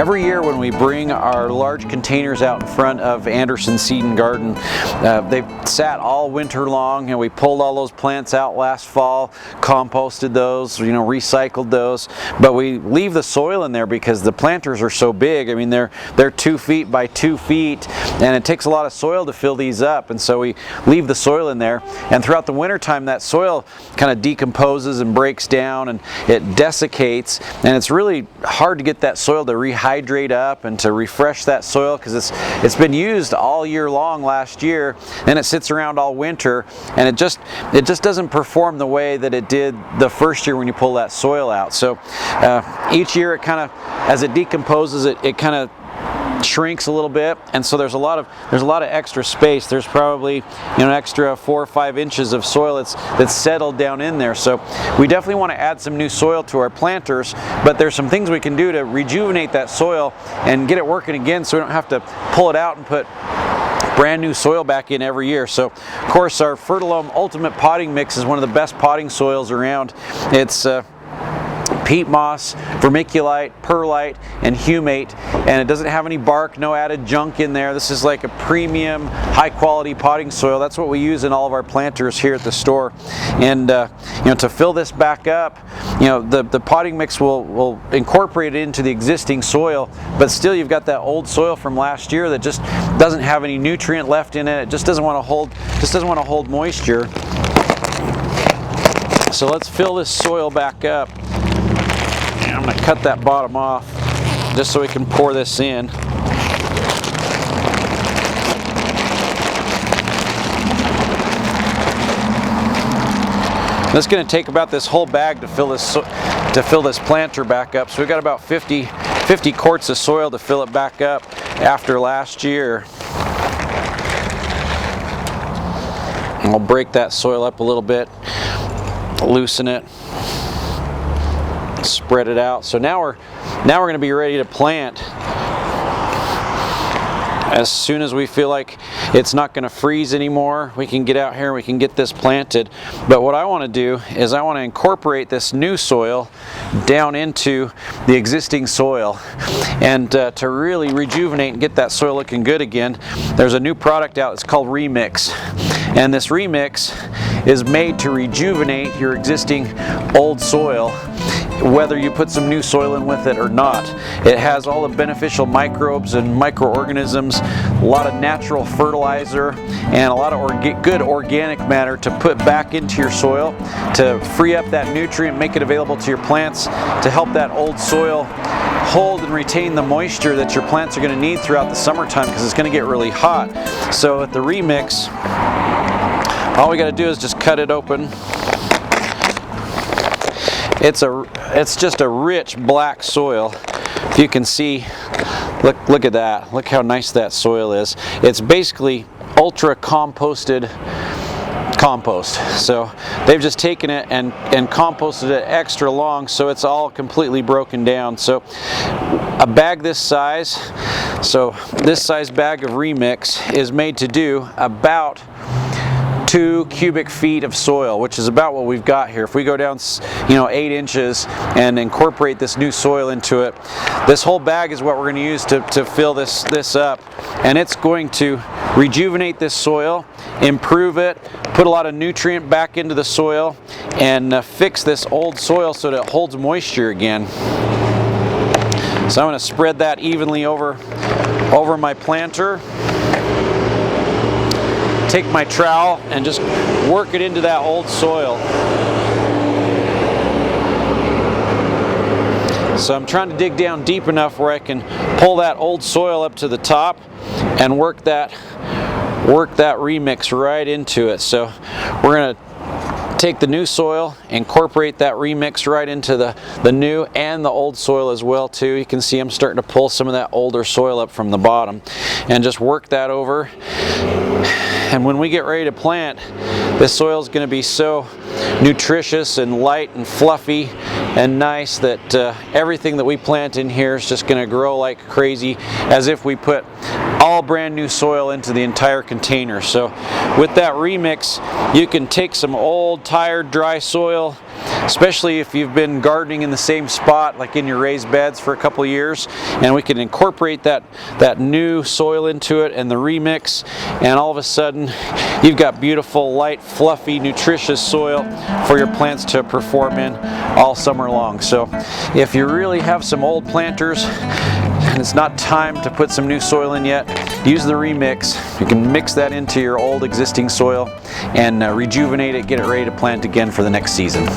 Every year when we bring our large containers out in front of Anderson Seed and Garden, they've sat all winter long, and we pulled all those plants out last fall, composted those, recycled those, but we leave the soil in there because the planters are so big. I mean, they're 2 feet by 2 feet, and it takes a lot of soil to fill these up, and so we leave the soil in there, and throughout the winter time that soil kind of decomposes and breaks down and it desiccates, and it's really hard to get that soil to rehydrate up and to refresh that soil because it's been used all year long last year, and it sits around all winter, and it just doesn't perform the way that it did the first year when you pull that soil out. So each year it kind of, as it decomposes, it kind of shrinks a little bit, and so there's a lot of extra space. There's probably an extra 4 or 5 inches of soil that's settled down in there. So we definitely want to add some new soil to our planters, but there's some things we can do to rejuvenate that soil and get it working again, so we don't have to pull it out and put brand new soil back in every year. So of course our Fertilome Ultimate Potting Mix is one of the best potting soils around. It's peat moss, vermiculite, perlite, and humate, and it doesn't have any bark, no added junk in there. This is like a premium, high-quality potting soil. That's what we use in all of our planters here at the store. And to fill this back up, the potting mix will incorporate it into the existing soil, but still you've got that old soil from last year that just doesn't have any nutrient left in it. It just doesn't want to hold moisture. So let's fill this soil back up. I'm going to cut that bottom off just so we can pour this in. This is going to take about this whole bag to fill this planter back up. So we've got about 50 quarts of soil to fill it back up after last year. And we'll break that soil up a little bit, loosen it, spread it out. So now we're going to be ready to plant as soon as we feel like it's not going to freeze anymore. We can get out here and we can get this planted. But what I want to do is I want to incorporate this new soil down into the existing soil, and to really rejuvenate and get that soil looking good again, there's a new product out. It's called Remix, and this Remix is made to rejuvenate your existing old soil, whether you put some new soil in with it or not. It has all the beneficial microbes and microorganisms, a lot of natural fertilizer, and a lot of good organic matter to put back into your soil to free up that nutrient, make it available to your plants, to help that old soil hold and retain the moisture that your plants are going to need throughout the summertime, because it's going to get really hot. So with the Remix, all we got to do is just cut it open. It's just a rich black soil. If you can see, look at that. Look how nice that soil is. It's basically ultra composted compost. So they've just taken it and composted it extra long, so it's all completely broken down. So a bag this size, so this size bag of Remix is made to do about 2 cubic feet of soil, which is about what we've got here. If we go down 8 inches and incorporate this new soil into it, this whole bag is what we're going to use to fill this up, and it's going to rejuvenate this soil, improve it, put a lot of nutrient back into the soil, and fix this old soil so that it holds moisture again. So I'm going to spread that evenly over my planter. Take my trowel and just work it into that old soil. So I'm trying to dig down deep enough where I can pull that old soil up to the top and work that Remix right into it. So we're going to take the new soil, incorporate that Remix right into the new and the old soil as well too. You can see I'm starting to pull some of that older soil up from the bottom and just work that over. And when we get ready to plant, this soil is going to be so nutritious and light and fluffy and nice that everything that we plant in here is just going to grow like crazy, as if we put all brand new soil into the entire container. So with that Remix, you can take some old, tired, dry soil especially if you've been gardening in the same spot, like in your raised beds for a couple of years, and we can incorporate that new soil into it and the remix, and all of a sudden you've got beautiful, light, fluffy, nutritious soil for your plants to perform in all summer long. So if you really have some old planters and it's not time to put some new soil in yet, use the remix. You can mix that into your old existing soil and rejuvenate it, get it ready to plant again for the next season.